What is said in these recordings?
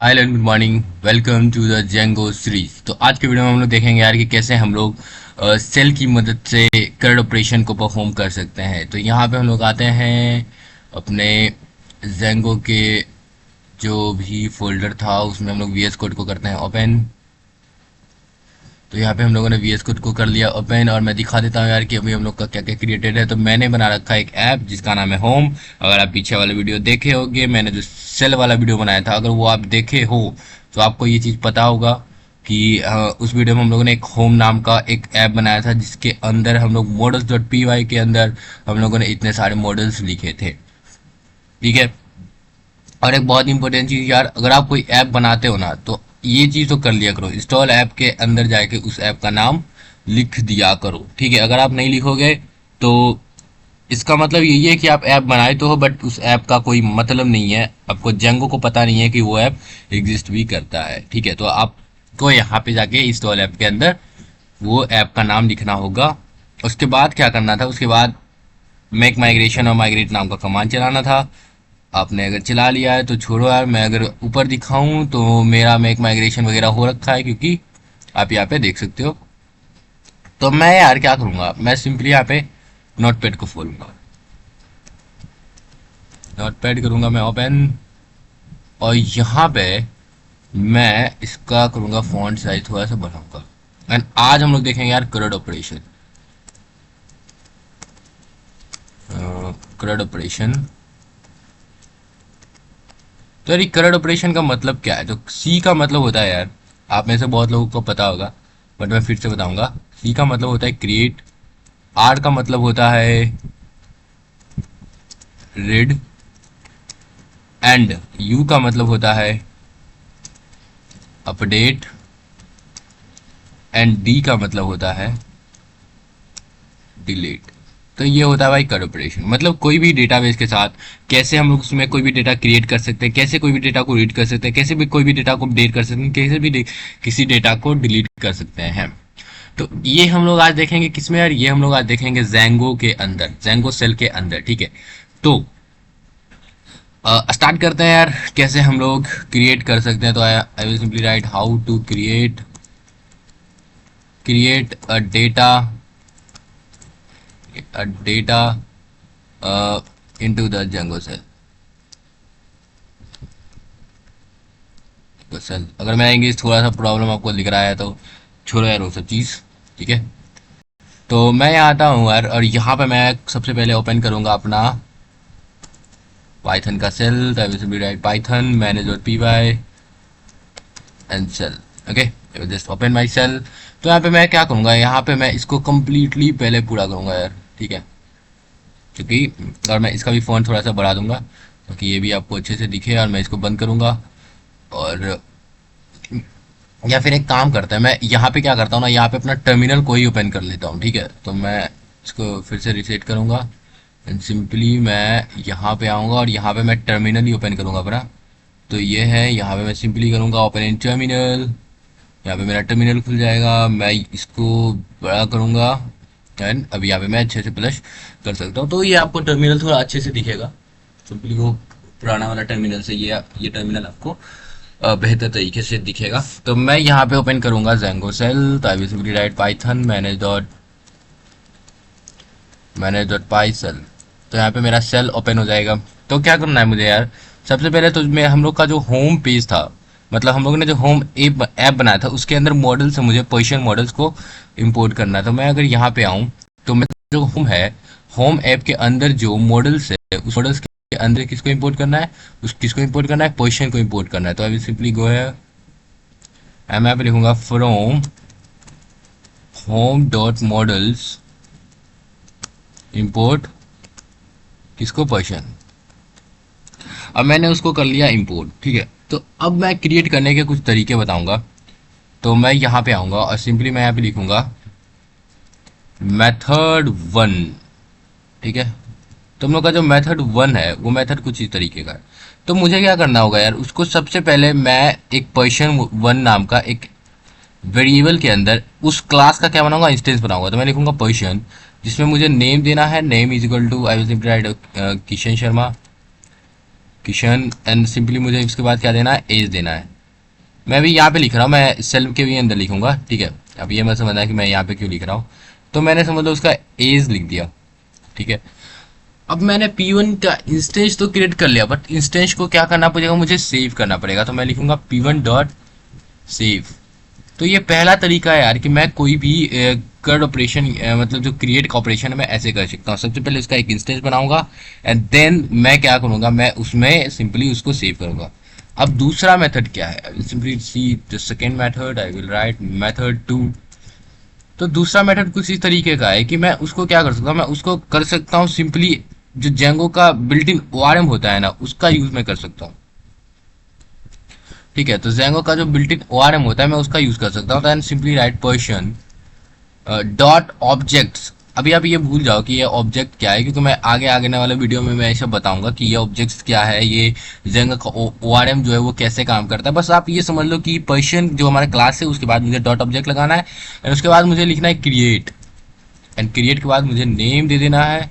Hi and good morning, welcome to the Django series. तो आज के वीडियो में हम लोग देखेंगे यार कि कैसे हम लोग सेल की मदद से कर्ड ऑपरेशन को परफॉर्म कर सकते हैं। तो यहाँ पे हम लोग आते हैं अपने जेंगो के जो भी फोल्डर था उसमें हम लोग वीएस कोड को करते हैं ओपन। तो यहाँ पे हम लोगों ने वीएस कोड को कर लिया ओपन और मैं दिखा देता हूँ यार कि अभी हम लोग का क्या क्या क्रिएटेड है। तो मैंने बना रखा है एक ऐप जिसका नाम है होम। अगर आप पीछे वाला वीडियो देखे होगे, मैंने जो सेल वाला वीडियो बनाया था, अगर वो आप देखे हो तो आपको ये चीज़ पता होगा कि उस वीडियो में हम लोगों ने एक होम नाम का एक ऐप बनाया था जिसके अंदर हम लोग मॉडल्स डॉट पी वाई के अंदर हम लोगों ने इतने सारे मॉडल्स लिखे थे। ठीक है। और एक बहुत इंपॉर्टेंट चीज़ यार, अगर आप कोई ऐप बनाते हो ना तो ये चीज़ तो कर लिया करो, इंस्टॉल ऐप के अंदर जाके उस ऐप का नाम लिख दिया करो। ठीक है। अगर आप नहीं लिखोगे तो इसका मतलब यही है कि आप ऐप बनाए तो हो बट उस ऐप का कोई मतलब नहीं है, आपको जेंगो को पता नहीं है कि वो ऐप एग्जिस्ट भी करता है। ठीक है। तो आपको यहाँ पे जाके इंस्टॉल ऐप के अंदर वो ऐप का नाम लिखना होगा। उसके बाद क्या करना था, उसके बाद मेक माइग्रेशन और माइग्रेट नाम का कमांड चलाना था। आपने अगर चला लिया है तो छोड़ो यार, मैं अगर ऊपर दिखाऊं तो मेरा मेक माइग्रेशन वगैरह हो रखा है क्योंकि आप यहाँ पे देख सकते हो। तो मैं यार क्या करूंगा, मैं सिंपली यहाँ पे नोट पैड को खोलूंगा, नोट पैड करूंगा मैं ओपन, और यहाँ पे मैं इसका करूंगा फॉन्ट साइज थोड़ा सा बढ़ाऊंगा। एंड आज हम लोग देखेंगे यार क्रड ऑपरेशन। क्रड ऑपरेशन, तो यार करंट ऑपरेशन का मतलब क्या है? तो सी का मतलब होता है यार, आप में से बहुत लोगों को पता होगा बट मैं फिर से बताऊंगा। सी का मतलब होता है क्रिएट, आर का मतलब होता है रीड, एंड यू का मतलब होता है अपडेट, एंड डी का मतलब होता है डिलीट। तो ये होता है भाई कर ऑपरेशन, मतलब कोई भी डेटाबेस के साथ कैसे हम लोग उसमें कोई भी डेटा क्रिएट कर सकते हैं, कैसे कोई भी डेटा को रीड कर सकते हैं, कैसे भी कोई भी डेटा को अपडेट कर सकते हैं, कैसे भी किसी डेटा को डिलीट कर सकते हैं। तो ये हम लोग आज देखेंगे किसमें यार, ये हम लोग आज देखेंगे जेंगो के अंदर, जेंगो सेल के अंदर। ठीक है। तो स्टार्ट करते हैं यार कैसे हम लोग क्रिएट कर सकते हैं। तो I will simply write how to create create a data into the Django shell. तो सेल, अगर मैं इंग्लिश थोड़ा सा प्रॉब्लम आपको दिख रहा है तो छोड़ो यार वो सब चीज़। ठीक है। तो मैं यहाँ आता हूँ यार और यहाँ पे मैं सबसे पहले ओपन करूँगा अपना पाइथन का सेल। तो I will simply write Python manage dot P Y and shell. Okay, just open my shell. तो यहाँ पे मैं क्या करूँगा, यहाँ पे मैं इसको कम्प्लीटली पहले पूरा करूँगा यार। ठीक है। क्योंकि और मैं इसका भी फ़ॉन्ट थोड़ा सा बढ़ा दूंगा ताकि ये भी आपको अच्छे से दिखे, और मैं इसको बंद करूँगा। और या फिर एक काम करता है, मैं यहाँ पे क्या करता हूँ ना, यहाँ पे अपना टर्मिनल को ही ओपन कर लेता हूँ। ठीक है। तो मैं इसको फिर से रिसेट करूँगा एंड सिंपली मैं यहाँ पे आऊँगा और यहाँ पे मैं टर्मिनल ही ओपन करूँगा अपना। तो ये है, यहाँ पे मैं सिंपली करूँगा ओपन इन टर्मिनल, यहाँ पे मेरा टर्मिनल खुल जाएगा। मैं इसको बड़ा करूँगा एंड अभी यहाँ पे मैं अच्छे से प्लस कर सकता हूँ। तो ये आपको टर्मिनल थोड़ा अच्छे से दिखेगा सिंपली, वो पुराना वाला टर्मिनल से ये टर्मिनल आपको बेहतर तरीके से दिखेगा। तो मैं यहाँ पे ओपन करूँगा जेंगो सेल। तो I will simply write Python manage dot py shell. तो यहाँ पे मेरा सेल ओपन हो जाएगा। तो क्या करना है मुझे यार, सबसे पहले तो मैं हम लोग का जो होम पेज था, मतलब हम लोगों ने जो होम ऐप बनाया था उसके अंदर मॉडल से मुझे पोजिशन मॉडल्स को इंपोर्ट करना है। तो मैं अगर यहाँ पे आऊँ तो मैं जो होम है, होम ऐप के अंदर जो मॉडल्स है उस मॉडल्स के अंदर किसको इंपोर्ट करना है, उस किसको इंपोर्ट करना है, पोजिशन को इंपोर्ट करना है। तो अभी सिंपली गो है, मैं यहाँ पे लिखूंगा from home dot models import किसको, पोजिशन। अब मैंने उसको कर लिया इंपोर्ट। ठीक है। तो अब मैं क्रिएट करने के कुछ तरीके बताऊंगा। तो मैं यहाँ पे आऊँगा और सिंपली मैं यहाँ पे लिखूंगा मेथड वन। ठीक है। तो हम लोग का जो मेथड वन है वो मेथड कुछ इस तरीके का है। तो मुझे क्या करना होगा यार, उसको सबसे पहले मैं एक पोजिशन वन नाम का एक वेरिएबल के अंदर उस क्लास का क्या बनाऊंगा, इंस्टेंस बनाऊंगा। तो मैं लिखूंगा पोजिशन, जिसमें मुझे नेम देना है, name is equal to I will simply write Kishan Sharma, Kishan and simply मुझे इसके बाद क्या देना है, एज देना है। मैं भी यहाँ पे लिख रहा हूँ, मैं सेल्फ के भी अंदर लिखूंगा, ठीक है। अब ये मैं समझना है कि मैं यहाँ पे क्यों लिख रहा हूँ। तो मैंने समझ लो उसका एज लिख दिया, ठीक है। अब मैंने P1 का इंस्टेंस तो क्रिएट कर लिया, बट इंस्टेंस को क्या करना पड़ेगा, मुझे सेव करना पड़ेगा। तो मैं लिखूंगा P1 डॉट सेव। तो ये पहला तरीका है यार कि मैं कोई भी कर्ड ऑपरेशन मतलब जो क्रिएट का ऑपरेशन है मैं ऐसे कर सकता हूँ। सबसे पहले उसका एक इंस्टेंस बनाऊंगा एंड देन मैं क्या करूंगा, मैं उसमें सिंपली उसको सेव करूंगा। अब दूसरा मेथड क्या है, आई will simply see the second method, I will write method 2। तो दूसरा मेथड कुछ इस तरीके का है कि मैं उसको क्या कर सकता हूँ, मैं उसको कर सकता हूँ सिंपली जो जेंगो का बिल्ट इन ओआरएम होता है ना, उसका यूज मैं कर सकता हूँ, ठीक है। तो जेंगो का जो बिल्ट इन ओआरएम होता है मैं उसका यूज कर सकता हूँ। तो simply write person dot objects. अभी आप ये भूल जाओ कि ये ऑब्जेक्ट क्या है, क्योंकि मैं आगे आगे वाले वीडियो में मैं ऐसा बताऊंगा कि ये ऑब्जेक्ट्स क्या है, ये जेंगा का ओआरएम जो है वो कैसे काम करता है। बस आप ये समझ लो कि पर्सन जो हमारा क्लास है उसके बाद मुझे डॉट ऑब्जेक्ट लगाना है एंड उसके बाद मुझे लिखना है क्रिएट एंड क्रिएट के बाद मुझे नेम दे देना है।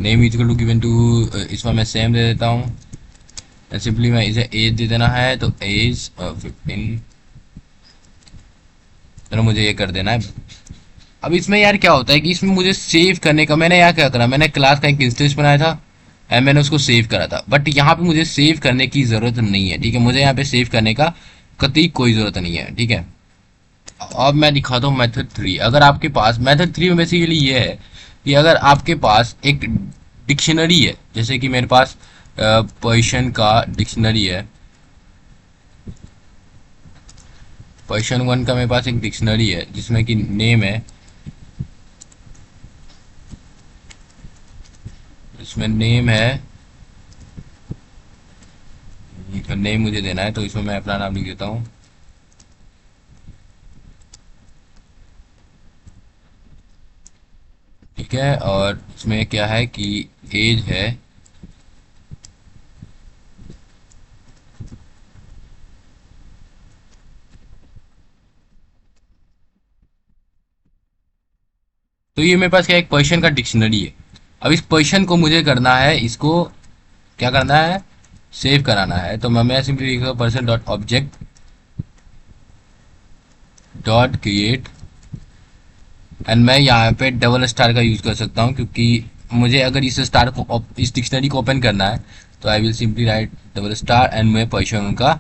Name is equal to given to, इसमें मैं सेम दे देता हूँ एंड सिंपली मैं इसे एज दे देना है। तो एज 15, तो मुझे ये कर देना है। अब इसमें यार क्या होता है कि इसमें मुझे सेव करने का, मैंने यहाँ क्या करा, मैंने क्लास का एक इंस्टेंस बनाया था एंड मैंने उसको सेव करा था, बट यहाँ पे मुझे सेव करने की ज़रूरत नहीं है, ठीक है। मुझे यहाँ पे सेव करने का कतई कोई ज़रूरत नहीं है, ठीक है। अब मैं दिखाता हूँ मेथड 3। अगर आपके पास मेथड 3 में बेसिकली ये है कि अगर आपके पास एक डिक्शनरी है, जैसे कि मेरे पास पर्शियन का डिक्शनरी है, पर्शियन 1 का मेरे पास एक डिक्शनरी है जिसमें कि नेम है, इसमें नेम है, नेम मुझे देना है। तो इसमें मैं अपना नाम लिख देता हूँ, ठीक है। और इसमें क्या है कि एज है, तो ये मेरे पास क्या है, एक पर्शियन का डिक्शनरी है। अब इस पर्शियन को मुझे करना है, इसको क्या करना है, सेव कराना है। तो मैं सिंपली लिखूंगा person dot object dot create and मैं यहाँ पे डबल स्टार का यूज कर सकता हूँ, क्योंकि मुझे अगर इस स्टार को, इस डिक्शनरी को ओपन करना है, तो I will simply right double star and मैं पर्शियन का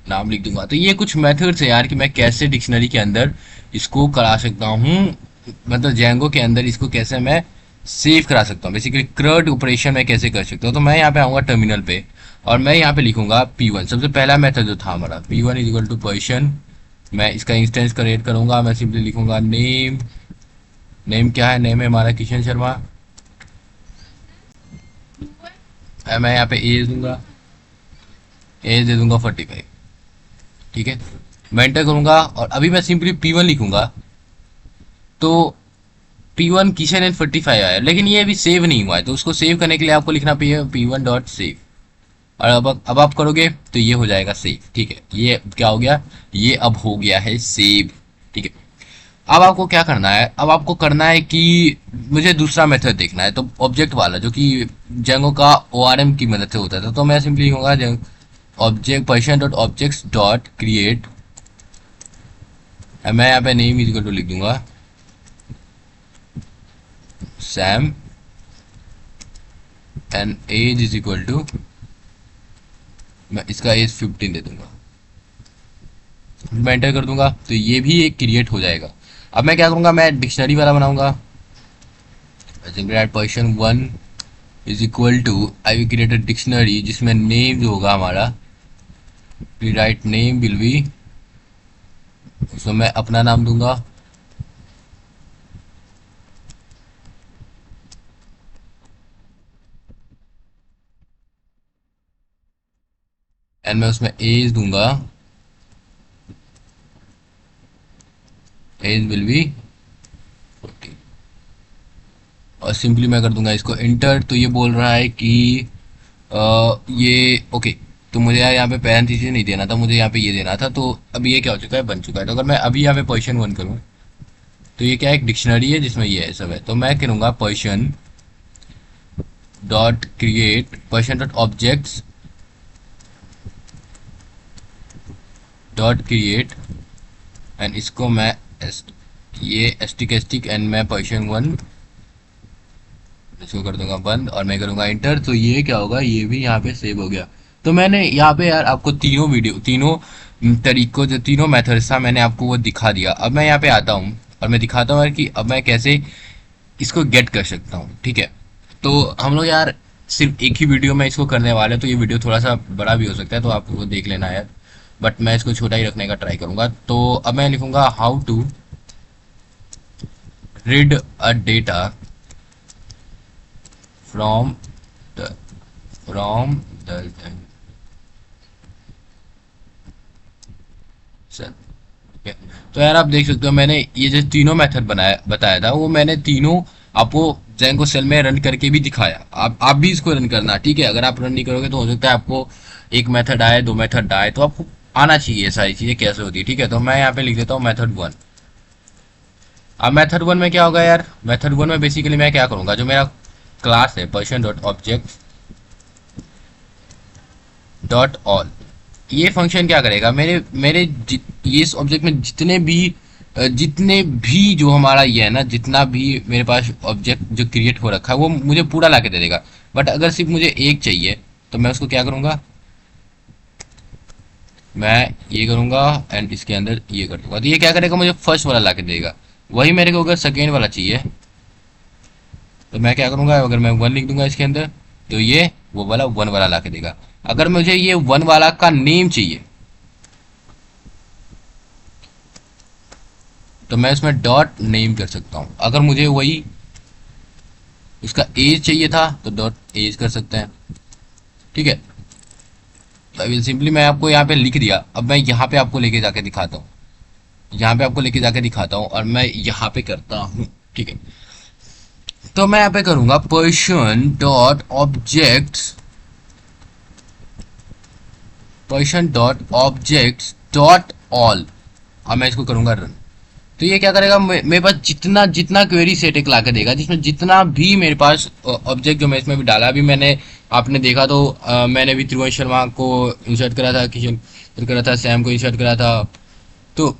नाम लिख दूंगा। तो ये कुछ मेथड्स है यार कि मैं कैसे डिक्शनरी के अंदर इसको करा सकता हूँ, मतलब जेंगो के अंदर इसको कैसे मैं सेव करा सकता हूँ, बेसिकली क्रड ऑपरेशन में कैसे कर सकता हूँ। तो मैं यहाँ पे आऊँगा टर्मिनल पे और मैं यहाँ पे लिखूंगा P1। सबसे पहला मेथड जो था हमारा P1 is equal to Persian, मैं इसका इंस्टेंस क्रिएट करूंगा। मैं सिंपली लिखूंगा नेम, नेम क्या है, नेम है हमारा किशन शर्मा। मैं यहाँ पे एज दूंगा, एज दे दूंगा 45, ठीक है। मैं एंटर करूंगा और अभी मैं सिंपली P1 लिखूंगा, तो P1 किशन एंड 45 आया, लेकिन ये अभी सेव नहीं हुआ है। तो उसको सेव करने के लिए आपको लिखना P1 डॉट सेव और अब आप करोगे तो ये हो जाएगा सेव, ठीक है। ये क्या हो गया, ये अब हो गया है सेव, ठीक है। अब आपको क्या करना है, अब आपको करना है कि मुझे दूसरा मेथड देखना है, तो ऑब्जेक्ट वाला जो कि जेंगो का ओआरएम की मदद से होता था। तो मैं सिंपली लिखूंगा object person dot objects dot create, मैं यहाँ पे नेम इज इक्वल टू लिख दूंगा Sam and age is equal to, मैं इसका एज 15 दे दूंगा, मैं एंटर कर दूंगा तो ये भी एक क्रिएट हो जाएगा। अब मैं क्या करूंगा, मैं डिक्शनरी वाला बनाऊंगा, person 1 is equal to, I will create a dictionary जिसमें नेम जो होगा हमारा, राइट नेम विल बी, उसमें मैं अपना नाम दूंगा एंड मैं उसमें एज दूंगा, एज विल बी 40 और सिंपली मैं कर दूंगा इसको इंटर। तो ये बोल रहा है कि ये ओके, तो मुझे यहाँ पे पैरेंथेसिस नहीं देना था, मुझे यहाँ पे ये देना था। तो अभी ये क्या हो चुका है, बन चुका है। तो अगर मैं अभी यहाँ पे पर्शियन 1 करूँ तो ये क्या है, एक डिक्शनरी है जिसमें ये है सब है। तो मैं करूँगा Persian dot create Persian dot objects dot create and इसको मैं ये स्टिक एंड मैं पोजीशन 1 इसको कर दूंगा बंद और मैं करूंगा इंटर। तो ये क्या होगा, ये भी यहाँ पे सेव हो गया। तो मैंने यहाँ पे यार आपको तीनों तरीकों जो तीनों मेथड्स था मैंने आपको वो दिखा दिया। अब मैं यहाँ पे आता हूँ और मैं दिखाता हूँ यार कि अब मैं कैसे इसको गेट कर सकता हूँ। ठीक है, तो हम लोग यार सिर्फ एक ही वीडियो में इसको करने वाले हैं, तो ये वीडियो थोड़ा सा बड़ा भी हो सकता है, तो आप वो देख लेना यार, बट मैं इसको छोटा ही रखने का ट्राई करूंगा। तो अब मैं लिखूंगा how to read a data from the from the sir. ठीक है, तो यार आप देख सकते हो मैंने ये जो तीनों मेथड बताया था वो मैंने तीनों आपको जैंगो सेल में रन करके भी दिखाया। आप भी इसको रन करना। ठीक है, अगर आप रन नहीं करोगे तो हो सकता है आपको एक मेथड आए, दो मेथड आए, तो आपको आना चाहिए ये सारी चीजें कैसे होती है। ठीक है, तो मैं यहाँ पे लिख देता हूँ मेथड 1। अब मेथड 1 में क्या होगा यार, मेथड 1 में बेसिकली मैं क्या करूंगा, जो मेरा क्लास है person dot object dot all, ये फंक्शन क्या करेगा, मेरे मेरे ये इस ऑब्जेक्ट में जितने भी जो हमारा ये है ना, जितना भी मेरे पास ऑब्जेक्ट जो क्रिएट हो रखा है वो मुझे पूरा ला के दे देगा। बट अगर सिर्फ मुझे एक चाहिए तो मैं उसको क्या करूंगा, मैं ये करूंगा एंड इसके अंदर ये कर दूंगा। तो ये क्या करेगा, मुझे फर्स्ट वाला ला के देगा। वही मेरे को अगर सेकेंड वाला चाहिए तो मैं क्या करूंगा, अगर मैं 1 लिख दूंगा इसके अंदर तो ये वो वाला 1 वाला ला के देगा। अगर मुझे ये 1 वाला का नेम चाहिए तो मैं इसमें डॉट नेम कर सकता हूं। अगर मुझे वही उसका एज चाहिए था तो डॉट एज कर सकते हैं। ठीक है, तो अभी सिंपली मैं आपको यहाँ पे लिख दिया। अब मैं यहाँ पे आपको लेके जाके दिखाता हूँ, यहाँ पे आपको लेके जाके दिखाता हूँ और मैं यहाँ पे करता हूँ। ठीक है, तो मैं यहाँ पे करूंगा person dot objects dot all. अब मैं इसको करूंगा रन। तो ये क्या करेगा, मेरे पास जितना जितना क्वेरी सेट एक ला के देगा, जिसमें जितना भी मेरे पास ऑब्जेक्ट जो मैं इसमें भी डाला। अभी मैंने आपने देखा तो मैंने भी त्रिभुवन शर्मा को इंसर्ट करा था, किशन करा था, सैम को इंसर्ट करा था, तो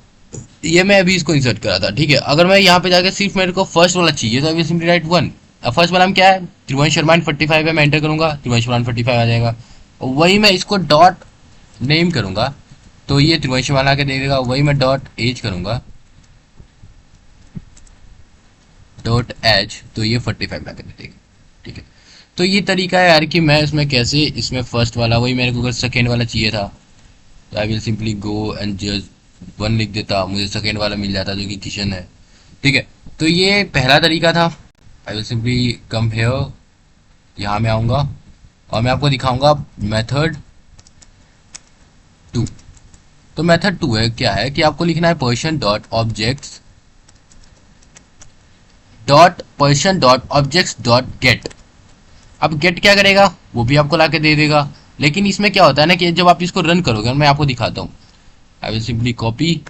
ये मैं अभी इसको इंसर्ट करा था। ठीक है, अगर मैं यहाँ पे जाके सिर्फ मेरे को फर्स्ट वाला चाहिए तो अभी सिंपली राइट 1। अब फर्स्ट वाला में क्या है, त्रिभुवन शर्मा 45 है, मैं एंटर करूंगा, त्रिभुवन शर्मा 45 आ जाएगा। वही मैं इसको डॉट नेम करूंगा तो ये त्रिभुवन शर्मा के दे देगा। वही मैं डॉट एज करूंगा, डॉट एच, तो ये 45 ला के दे देगा। ठीक है, तो ये तरीका है यार कि मैं इसमें कैसे, इसमें फर्स्ट वाला वही मेरे को अगर सेकेंड वाला चाहिए था तो I will simply go and just 1 लिख देता, मुझे सेकेंड वाला मिल जाता जो कि किशन है। ठीक है, तो ये पहला तरीका था। आई विल सिंपली कम हेयर, यहाँ में आऊँगा और मैं आपको दिखाऊंगा मेथड 2। तो मेथड 2 है क्या है कि आपको लिखना है पर्सन डॉट अब गेट क्या करेगा, वो भी आपको लाके दे देगा। लेकिन इसमें क्या होता है ना कि जब आप इसको रन करोगे, मैं आपको दिखाता हूँ, आई विल सिंपली कॉपी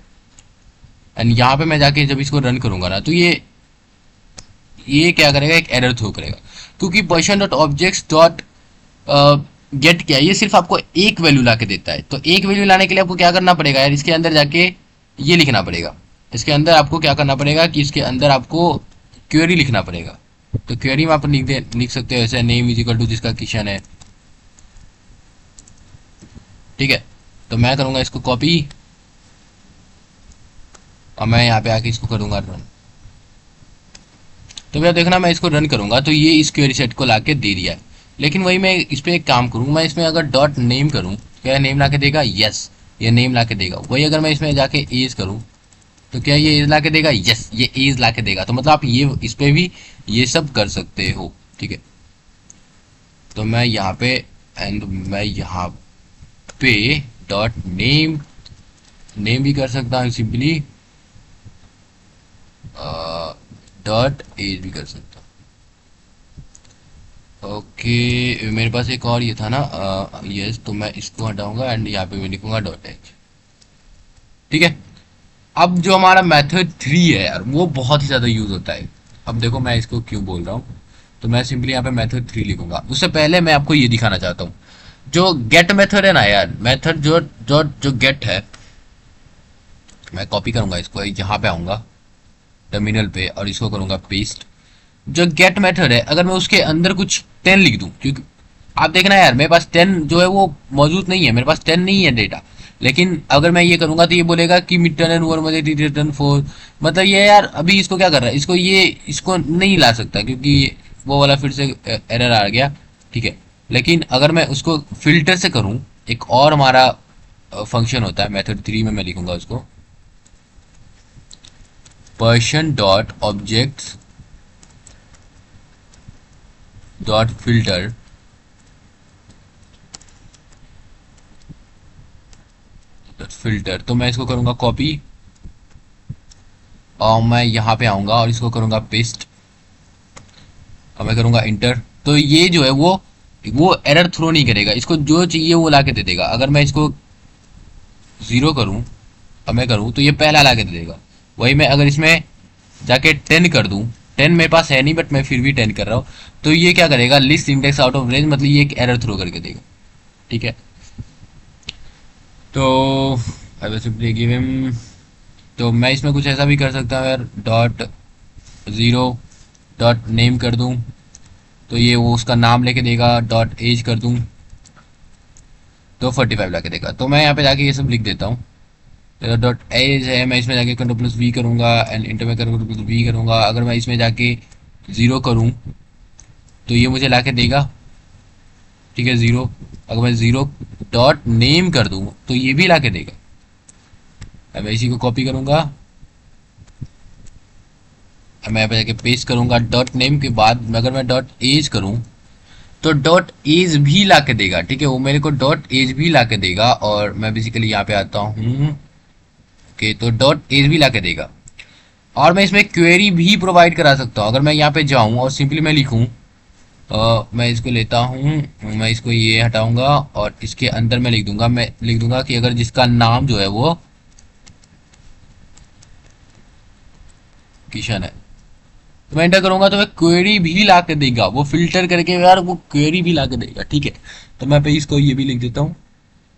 एंड यहाँ पे मैं जाके जब इसको रन करूंगा ना तो ये क्या करेगा, एक एरर थ्रो करेगा, क्योंकि person dot objects dot gate क्या है, ये सिर्फ आपको एक वैल्यू ला के देता है। तो एक वैल्यू लाने के लिए आपको क्या करना पड़ेगा यार, इसके अंदर जाके ये लिखना पड़ेगा। इसके अंदर आपको क्या करना पड़ेगा कि इसके अंदर आपको क्वेरी लिखना पड़ेगा। तो क्वेरी में आप लिख सकते हो ऐसे, नेम इज इक्वल टू जिसका किशन है। ठीक है, तो मैं करूंगा इसको कॉपी और मैं यहाँ पे आके इसको करूंगा रन। तो भैया देखना, मैं इसको रन करूंगा तो ये इस क्वेरी सेट को लाके दे दिया है। लेकिन वही मैं इस पर एक काम करूँ, मैं इसमें अगर डॉट नेम करूँ, क्या नेम ला के देगा, यस ये नेम ला के देगा। वही अगर मैं इसमें जाके एज करूँ तो क्या ये एज ला के देगा, यस ये एज ला के देगा। तो मतलब आप ये इस पे भी ये सब कर सकते हो। ठीक है, तो मैं यहाँ पे एंड मैं यहाँ पे डॉट नेम भी कर सकता हूँ, सिंपली डॉट एज भी कर सकता हूँ। ओके, मेरे पास एक और ये था ना, यस, तो मैं इसको हटाऊंगा एंड यहाँ पे मैं लिखूंगा डॉट एज। ठीक है, अब जो हमारा मेथड 3 है यार वो बहुत ही ज़्यादा यूज होता है। अब देखो मैं इसको क्यों बोल रहा हूँ, तो मैं सिंपली यहाँ पे मेथड 3 लिखूंगा। उससे पहले मैं आपको ये दिखाना चाहता हूँ, जो गेट मेथड है ना यार, मेथड जो जो जो गेट है मैं कॉपी करूंगा इसको, यहाँ पे आऊंगा टर्मिनल पे और इसको करूंगा पेस्ट। जो गेट मेथड है, अगर मैं उसके अंदर कुछ 10 लिख दूं, क्योंकि आप देखना यार मेरे पास 10 जो है वो मौजूद नहीं है, मेरे पास 10 नहीं है डेटा। लेकिन अगर मैं ये करूंगा तो ये बोलेगा कि मिड एंड वन मुझे रिटर्न 4। मतलब ये यार अभी इसको क्या कर रहा है, इसको नहीं ला सकता क्योंकि वो वाला फिर से एरर आ गया। ठीक है, लेकिन अगर मैं उसको फिल्टर से करूं, एक और हमारा फंक्शन होता है मेथड 3 में, मैं लिखूंगा उसको person dot objects dot filter filter. तो मैं इसको करूंगा कॉपी और मैं यहाँ पे आऊंगा और इसको करूंगा पेस्ट और मैं करूंगा इंटर। तो ये जो है वो एरर थ्रो नहीं करेगा, इसको जो चाहिए वो ला के दे देगा। अगर मैं इसको 0 करूं और मैं करूं तो ये पहला ला के दे देगा। वही मैं अगर इसमें जाके 10 कर दूं, 10 मेरे पास है नहीं बट मैं फिर भी 10 कर रहा हूँ, तो ये क्या करेगा, list index out of range, मतलब ये एक एरर थ्रो करके देगा। ठीक है, तो I will simply give him, तो मैं इसमें कुछ ऐसा भी कर सकता हूँ यार, डॉट 0 डॉट नेम कर दूं तो ये वो उसका नाम लेके देगा। डॉट एज कर दूं तो 45 ला के देगा। तो मैं यहाँ पे जाके ये सब लिख देता हूँ। तो डॉट एज है, मैं इसमें जाके कंट्रोल प्लस वी करूँगा एंड इंटर में कंट्रोल प्लस वी करूँगा। अगर मैं इसमें जाके 0 करूँ तो ये मुझे ला के देगा। ठीक है, 0। अगर मैं 0 डॉट नेम कर दूँ तो ये भी ला के देगा। अब मैं इसी को कॉपी करूँगा, मैं यहाँ पे जाके पेस्ट करूँगा। डॉट नेम के बाद अगर मैं डॉट एज करूँ तो डॉट एज भी ला के देगा। ठीक है, वो मेरे को डॉट एज भी ला के देगा। और मैं बेसिकली यहाँ पे आता हूँ कि तो डॉट एज भी ला के देगा। और मैं इसमें क्वेरी भी प्रोवाइड करा सकता हूँ। अगर मैं यहाँ पे जाऊँ और सिंपली मैं लिखूँ, मैं इसको लेता हूँ, मैं इसको ये हटाऊंगा और इसके अंदर मैं लिख दूंगा कि अगर जिसका नाम जो है वो किशन है, तो मैं एंटर करूंगा तो मैं क्वेरी भी ला के देगा। वो फिल्टर करके यार वो क्वेरी भी ला के देगा। ठीक है, तो मैं पे इसको ये भी लिख देता हूँ,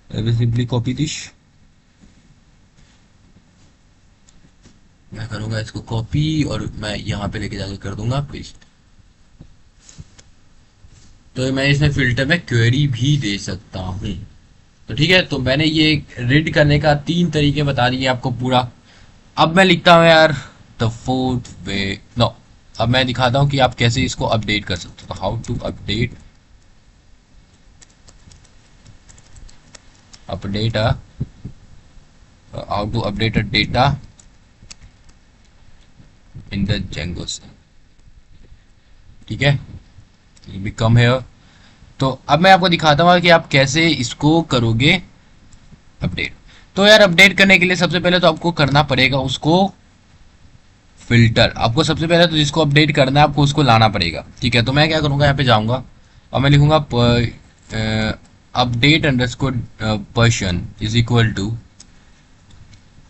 सिंपली कॉपी दिस, मैं करूंगा इसको कॉपी और मैं यहाँ पे लेके जाके कर दूंगा पेस्ट। तो मैं इसमें फिल्टर में क्वेरी भी दे सकता हूँ। तो ठीक है, तो मैंने ये रीड करने का 3 तरीके बता दिए आपको पूरा। अब मैं लिखता हूँ यार द फोर्थ वे, नो, अब मैं दिखाता हूँ कि आप कैसे इसको अपडेट कर सकते हो। How to update update a how to update a data in the Django. ठीक है, बी कम हेयर। तो अब मैं आपको दिखाता हूँ कि आप कैसे इसको करोगे अपडेट। तो यार अपडेट करने के लिए सबसे पहले तो आपको करना पड़ेगा उसको फिल्टर। आपको सबसे पहले तो जिसको अपडेट करना है आपको उसको लाना पड़ेगा। ठीक है, तो मैं क्या करूँगा, यहाँ पे जाऊँगा और मैं लिखूँगा update underscore person is equal to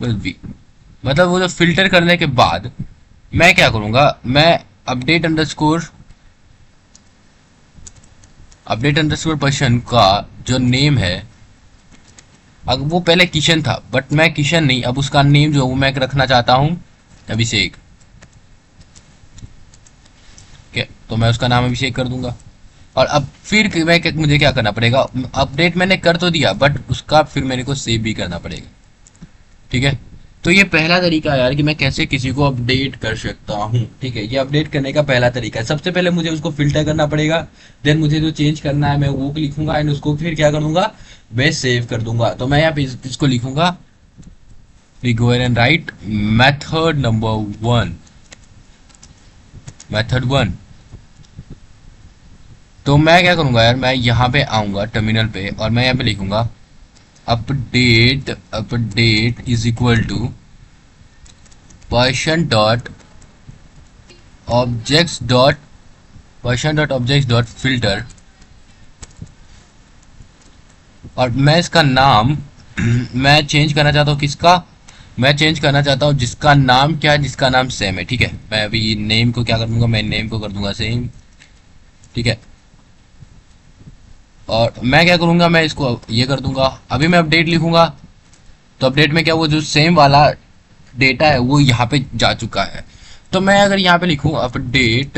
V. मतलब वो जो फिल्टर करने के बाद मैं क्या करूँगा, मैं अपडेट अंडरस्कोर पर्सन का जो नेम है, अब वो पहले किशन था बट मैं किशन नहीं, अब उसका नेम जो मैं रखना चाहता हूँ अभिषेक। ठीक है, तो मैं उसका नाम अभिषेक कर दूंगा। और अब फिर मुझे क्या करना पड़ेगा, अपडेट मैंने कर तो दिया बट उसका फिर मेरे को सेव भी करना पड़ेगा। ठीक है, तो ये पहला तरीका है यार कि मैं कैसे किसी को अपडेट कर सकता हूँ। ठीक है, ये अपडेट करने का पहला तरीका है। सबसे पहले मुझे उसको फिल्टर करना पड़ेगा, देन मुझे जो चेंज करना है मैं वो लिखूंगा एंड उसको फिर क्या करूंगा, मैं सेव कर दूंगा। तो मैं यहाँ पे इसको लिखूंगा, we go and write method number 1, method 1। तो मैं क्या करूंगा यार, मैं यहाँ पे आऊंगा टर्मिनल पे और मैं यहाँ पे लिखूंगा update is equal to person dot objects dot filter. और मैं इसका नाम मैं चेंज करना चाहता हूँ, किसका मैं चेंज करना चाहता हूँ, जिसका नाम क्या है, जिसका नाम सेम है। ठीक है, मैं अभी नेम को क्या कर दूंगा, मैं नेम को कर दूंगा सेम। ठीक है, और मैं क्या करूंगा, मैं इसको ये कर दूंगा। अभी मैं अपडेट लिखूंगा तो अपडेट में क्या, वो जो सेम वाला डेटा है वो यहाँ पे जा चुका है। तो मैं अगर यहाँ पे लिखूँ अपडेट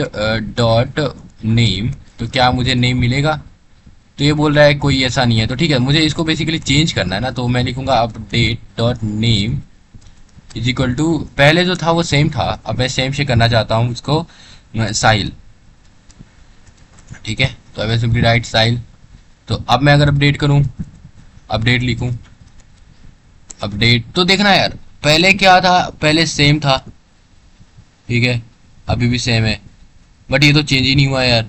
डॉट नेम, तो क्या मुझे नेम मिलेगा? तो ये बोल रहा है कोई ऐसा नहीं है। तो ठीक है, मुझे इसको बेसिकली चेंज करना है ना, तो मैं लिखूंगा update dot name is equal to, पहले जो था वो सेम था, अब मैं सेम से करना चाहता हूँ इसको साइल। ठीक है, तो अब सिंपली राइट साइल। तो अब मैं अगर अपडेट करूँ, अपडेट लिखूँ, अपडेट, तो देखना यार पहले क्या था, पहले सेम था, ठीक है, अभी भी सेम है, बट ये तो चेंज ही नहीं हुआ यार।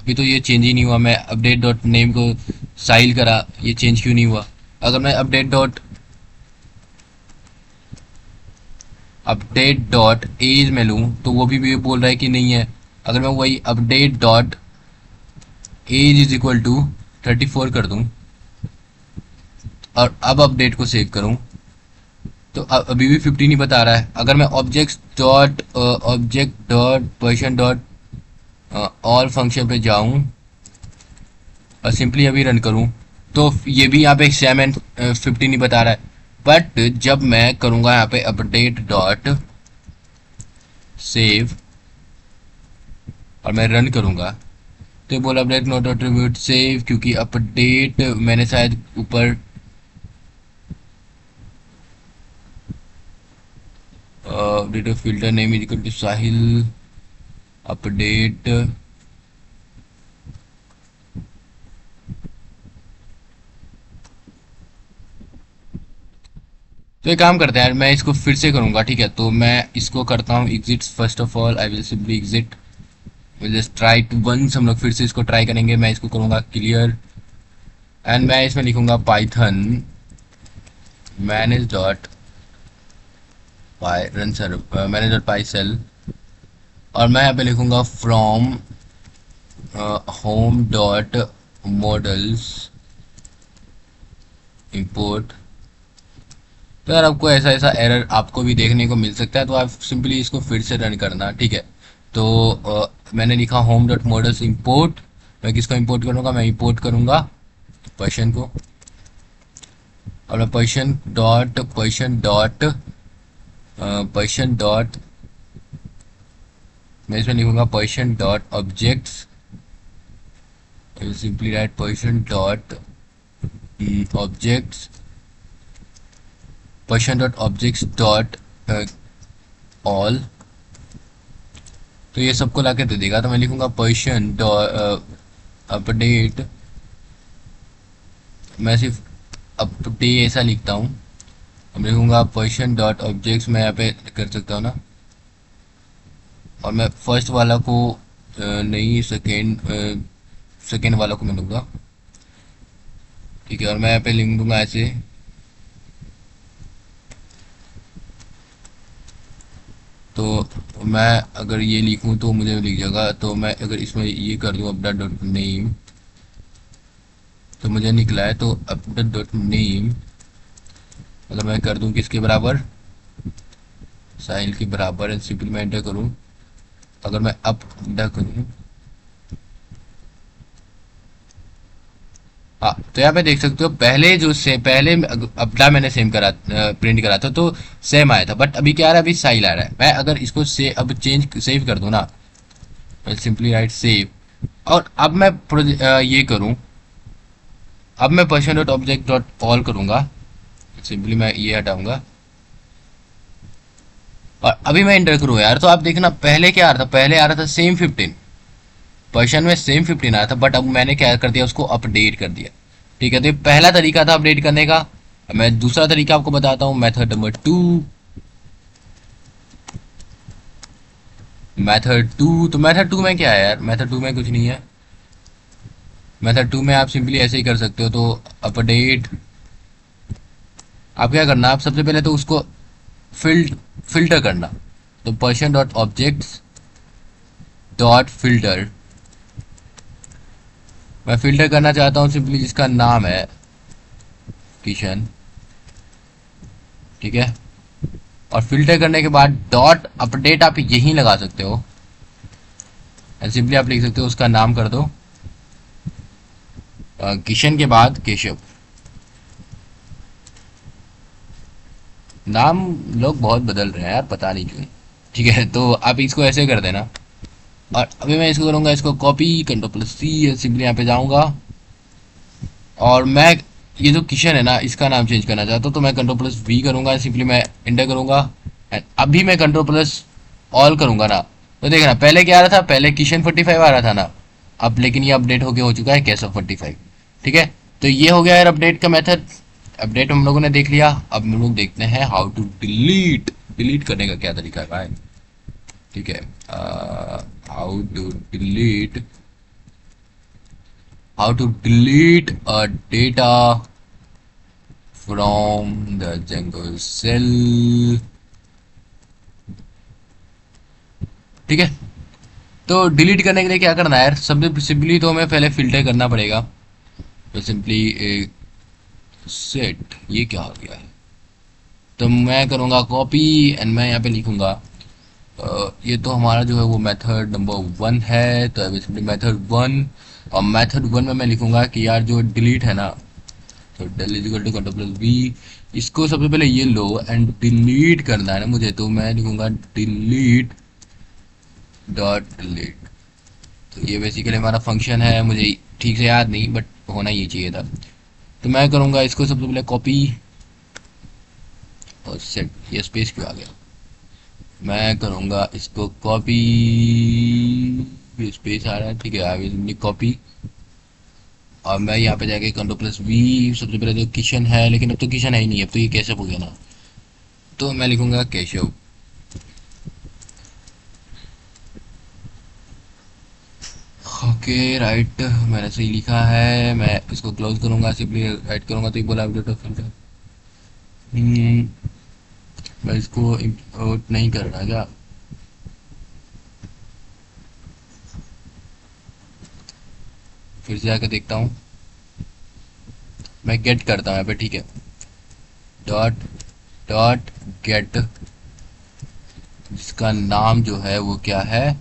अभी तो ये चेंज ही नहीं हुआ। मैं अपडेट डॉट नेम को साइल करा, ये चेंज क्यों नहीं हुआ? अगर मैं अपडेट डॉट एज में लूँ तो वो भी बोल रहा है कि नहीं है। अगर मैं वही update dot age is equal to 34 कर दूँ और अब अपडेट को सेव करूँ, तो अभी भी 50 नहीं बता रहा है। अगर मैं object dot position dot all function पे जाऊँ और सिंपली अभी रन करूँ, तो ये भी यहाँ पे 750 नहीं बता रहा है। बट जब मैं करूँगा यहाँ पे अपडेट डॉट सेव और मैं रन करूँगा, तो बोला अपडेट नॉट एट्रीब्यूट सेव, क्योंकि अपडेट मैंने शायद ऊपर update filter name is equal to Sahil update. तो एक काम करते हैं यार, मैं इसको फिर से करूँगा, ठीक है। तो मैं इसको करता हूँ exit, first of all I will simply exit, will just try to once, हम लोग फिर से इसको ट्राई करेंगे। मैं इसको करूँगा क्लियर एंड मैं इसमें लिखूँगा पाइथन मैनेज डॉट पाई run sir manage dot py cell, और मैं यहाँ पे लिखूँगा from home dot models import. तो यार आपको ऐसा ऐसा एरर आपको भी देखने को मिल सकता है, तो आप सिंपली इसको फिर से रन करना, ठीक है। तो मैंने लिखा होम डॉट मॉडल्स इंपोर्ट, मैं किसको इंपोर्ट करूँगा? मैं इंपोर्ट करूँगा पर्सन को, और मैं पर्सन डॉट मैं इसमें लिखूँगा person dot objects, simply write person dot objects, person dot objects dot all, तो ये सबको लाके दे देगा। तो मैं लिखूंगा पर्सन डॉट अपडेट, मैं सिर्फ अपडेट ऐसा लिखता हूँ, अब लिखूंगा पर्सन डॉट ऑब्जेक्ट्स, मैं यहाँ पे कर सकता हूँ ना, और मैं फर्स्ट वाला को नहीं, सेकेंड वाला को मैं लूँगा, ठीक है। और मैं यहाँ पे लिख दूंगा ऐसे, तो मैं अगर ये लिखूँ तो मुझे लिख जाएगा। तो मैं अगर इसमें ये कर दूँ अपडेट डॉट नेम, तो मुझे निकला है। तो अपडेट डॉट नेम अगर मैं कर दूँ किसके बराबर, साहिल के बराबर, एंड सिंपल मैं एंटर करूँ, अगर मैं अप एंटर करूँ, हाँ, तो यहाँ पे देख सकते हो पहले पहले अपना मैंने सेम करा प्रिंट करा था तो सेम आया था, बट अभी क्या आ रहा है, अभी साइल आ रहा है। मैं अगर इसको से अब सेव कर दूँ ना, सिंपली राइट सेव, और अब मैं ये करूँ, अब मैं person dot object dot all करूँगा, सिंपली मैं ये हटाऊंगा और अभी मैं एंटर करूँ यार, तो आप देखना पहले क्या आ रहा था, पहले आ रहा था सेम 15, पर्सन में सेम 15 आया था, बट अब मैंने क्या कर दिया, उसको अपडेट कर दिया, ठीक है। तो ये पहला तरीका था अपडेट करने का। मैं दूसरा तरीका आपको बताता हूँ, मेथड नंबर 2। मेथड 2, तो मेथड 2 में क्या है यार, मेथड 2 में कुछ नहीं है। मेथड 2 में आप सिंपली ऐसे ही कर सकते हो। तो अपडेट, आप क्या करना, आप सबसे पहले तो उसको फिल्टर करना, तो person dot objects dot filter, मैं फिल्टर करना चाहता हूँ सिंपली जिसका नाम है किशन, ठीक है। और फिल्टर करने के बाद डॉट अपडेट आप यहीं लगा सकते हो, सिंपली आप लिख सकते हो उसका नाम कर दो किशन के बाद केशव, नाम लोग बहुत बदल रहे हैं यार, पता नहीं क्यों। ठीक है, तो आप इसको ऐसे कर देना। और अभी मैं इसको करूंगा, इसको कॉपी Ctrl+C, सिंपली यहाँ पे जाऊंगा। और मैं ये जो किशन है ना, इसका नाम चेंज करना चाहता हूँ, तो मैं Ctrl+V करूंगा, सिंपली मैं इंटर करूंगा। एंड अभी मैं Ctrl+All करूंगा ना, तो देखना पहले क्या आ रहा था, पहले किशन 45 आ रहा था ना। अब लेकिन ये अपडेट होके हो चुका है केशव 45। ठीक है, तो ये हो गया यार अपडेट का मेथड। अपडेट हम लोगों ने देख लिया। अब हम लोग देखते हैं हाउ टू डिलीट। डिलीट करने का क्या तरीका है भाई। ठीक है, how to delete, how to delete a data from the Django cell। ठीक है, तो डिलीट करने के लिए क्या करना है यार, सबसे सिंपली तो हमें पहले फिल्टर करना पड़ेगा। तो सिंपली सेट, ये क्या हो गया है, तो मैं करूँगा कॉपी एंड मैं यहाँ पे लिखूँगा ये तो हमारा जो है वो मेथड नंबर 1 है, तो अभी सिंपली मेथड 1। और मेथड 1 में मैं लिखूँगा कि यार जो डिलीट है ना, तो del is equal to Ctrl+V। इसको सबसे पहले ये लो एंड डिलीट करना है ना मुझे, तो मैं लिखूंगा डिलीट डॉट डिलीट। तो ये बेसिकली हमारा फंक्शन है, मुझे ठीक से याद नहीं बट होना ही चाहिए था। तो मैं करूंगा इसको सबसे पहले कॉपी और सेट। ये स्पेस क्यों आ गया, मैं करूंगा इसको कॉपी, स्पेस आ रहा है, ठीक है, आई कॉपी। और मैं यहाँ पे जाके Ctrl+V, सबसे पहले जो किशन है, लेकिन अब तो किशन है ही नहीं, अब तो ये कैसे हो गया ना, तो मैं लिखूंगा केशव। ओके राइट, मैंने सही लिखा है। मैं इसको क्लोज करूंगा, सिंपली राइट करूंगा तो ये बोला अपडेट ऑफ फिल्टर। मैं इसको इंपोर्ट नहीं कर रहा क्या, फिर से आकर देखता हूँ। मैं गेट करता हूँ यहाँ पे, ठीक है, डॉट डॉट गेट, जिसका नाम जो है वो क्या है,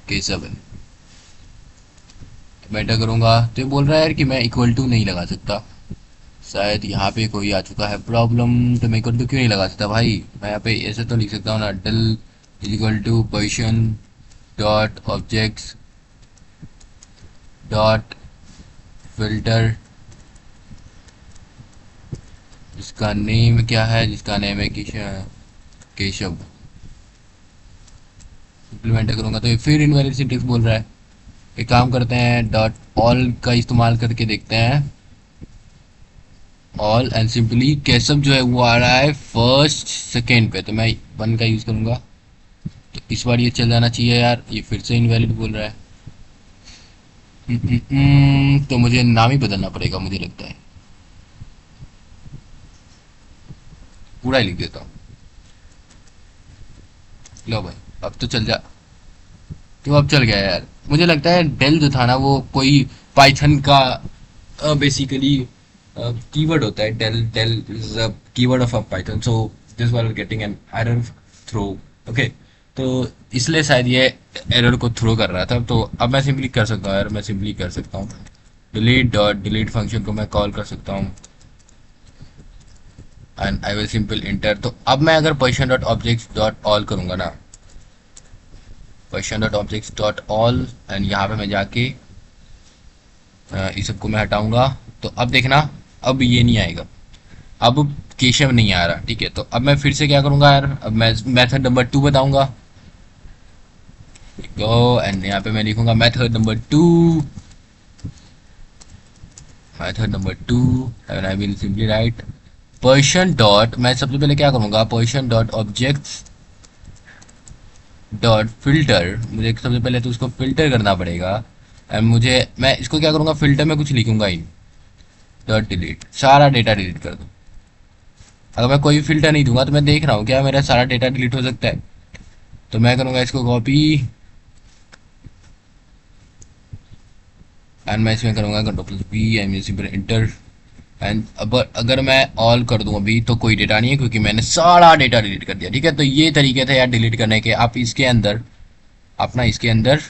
केशव है। मैं एंटर करूंगा तो ये बोल रहा है यार कि मैं इक्वल टू नहीं लगा सकता। शायद यहाँ पे कोई आ चुका है प्रॉब्लम, तो मैं इक्वल टू क्यों नहीं लगा सकता भाई। मैं यहाँ पे ऐसे तो लिख सकता हूँ ना, del is equal to position dot objects dot filter, जिसका नेम क्या है, जिसका नेम है केशव। इम्प्लीमेंट करूंगा तो ये फिर इनवैलिड सिंटेक्स बोल रहा है। एक काम करते हैं, डॉट ऑल का इस्तेमाल करके देखते हैं। ऑल एंड सिंपली केशव जो है वो आ रहा है फर्स्ट सेकेंड पे, तो मैं 1 का यूज करूंगा। तो इस बार ये चल जाना चाहिए यार, ये फिर से इनवैलिड बोल रहा है। तो मुझे नाम ही बदलना पड़ेगा मुझे लगता है, पूरा ही लिख देता हूँ। लो भाई, अब तो चल जा। क्यों अब चल गया यार, मुझे लगता है डेल जो था ना वो कोई पाइथन का बेसिकली कीवर्ड होता है। Del del is a keyword of a Python, so this was getting an error throw. Okay, तो इसलिए शायद ये एरर को थ्रो कर रहा था। तो अब मैं सिंपली कर सकता हूँ यार, मैं सिंपली कर सकता हूँ डिलीट डॉट डिलीट फंक्शन को मैं कॉल कर सकता हूँ and I will simple inter. तो अब मैं अगर position dot objects dot all करूंगा ना, position dot objects dot all and यहाँ पे मैं जाके इस सबको मैं हटाऊंगा, तो अब देखना, अब ये नहीं आएगा, अब केशव नहीं आ रहा। ठीक है, तो अब मैं फिर से क्या करूंगा यार, अब मैं मेथड नंबर 2 बताऊंगा। गो एंड यहाँ पे मैं लिखूंगा method number 2, method number 2 and I will simply right position dot, मैं सबसे पहले क्या करूंगा, position dot objects dot filter. मुझे सबसे पहले तो उसको फिल्टर करना पड़ेगा एंड मुझे, मैं इसको क्या करूंगा, फिल्टर में कुछ लिखूंगा ही, डॉट डिलीट, सारा डेटा डिलीट कर दूँ। अगर मैं कोई भी फिल्टर नहीं दूंगा तो मैं देख रहा हूँ क्या मेरा सारा डेटा डिलीट हो सकता है। तो मैं करूँगा इसको कॉपी एंड मैं इसमें करूँगा Ctrl+V and simple inter. And अब अगर मैं ऑल कर दूं अभी तो कोई डेटा नहीं है, क्योंकि मैंने सारा डेटा डिलीट कर दिया। ठीक है, तो ये तरीके थे यार डिलीट करने के। आप इसके अंदर अपना इसके अंदर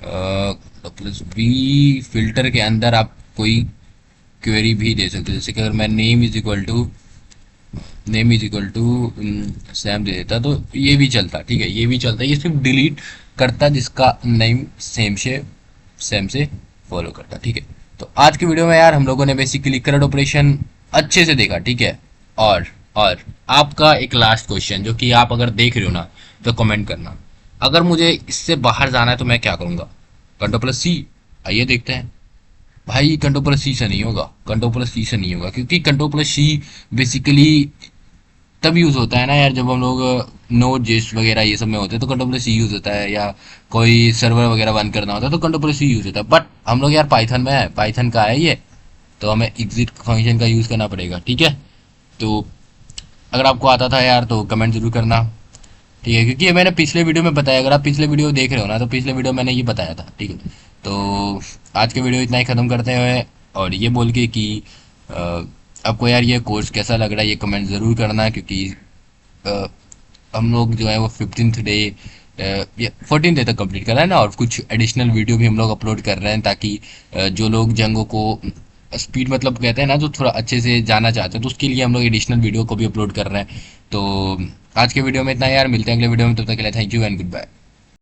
Ctrl+V फिल्टर के अंदर आप कोई क्वेरी भी दे सकते हो, जैसे कि अगर मैं name is equal to Sam दे देता तो ये भी चलता, ठीक है, ये भी चलता, ये सिर्फ डिलीट करता जिसका नेम सेम से फॉलो करता, ठीक है। तो आज की वीडियो में यार हम लोगों ने बेसिकली करंट ऑपरेशन अच्छे से देखा, ठीक है। और और आपका एक लास्ट क्वेश्चन, जो कि आप अगर देख रहे हो ना तो कमेंट करना, अगर मुझे इससे बाहर जाना है तो मैं क्या करूंगा। कंट्रोल प्लस सी, आइए देखते हैं। भाई कंट्रोल प्लस सी से नहीं होगा, कंट्रोल प्लस सी से नहीं होगा, क्योंकि कंट्रोल प्लस सी बेसिकली तब यूज होता है ना यार जब हम लोग नोड जेस वगैरह ये सब में होते हैं तो कंट्रोल प्लस सी यूज होता है, या कोई सर्वर वगैरह बंद करना होता है तो कंट्रोल प्लस सी यूज होता है। बट हम लोग यार पाइथन में है, पाइथन का है ये, तो हमें एग्जिट फंक्शन का यूज करना पड़ेगा, ठीक है। तो अगर आपको आता था यार तो कमेंट जरूर करना, ठीक है, क्योंकि ये मैंने पिछले वीडियो में बताया, अगर आप पिछले वीडियो देख रहे हो ना तो पिछले वीडियो मैंने ये बताया था, ठीक है। तो आज के वीडियो इतना ही ख़त्म करते हुए और ये बोल के कि अ, आपको यार ये कोर्स कैसा लग रहा है ये कमेंट ज़रूर करना, क्योंकि अ, हम लोग जो है वो 15th डे या 14th डे तक कंप्लीट कर रहे हैं ना, और कुछ एडिशनल वीडियो भी हम लोग अपलोड कर रहे हैं ताकि जो लोग जंगों को स्पीड मतलब कहते हैं ना, जो थोड़ा अच्छे से जाना चाहते हैं, तो उसके लिए हम लोग एडिशनल वीडियो को भी अपलोड कर रहे हैं। तो आज के वीडियो में इतना यार, मिलते हैं अगले वीडियो में, तब तक के लिए thank you and good bye.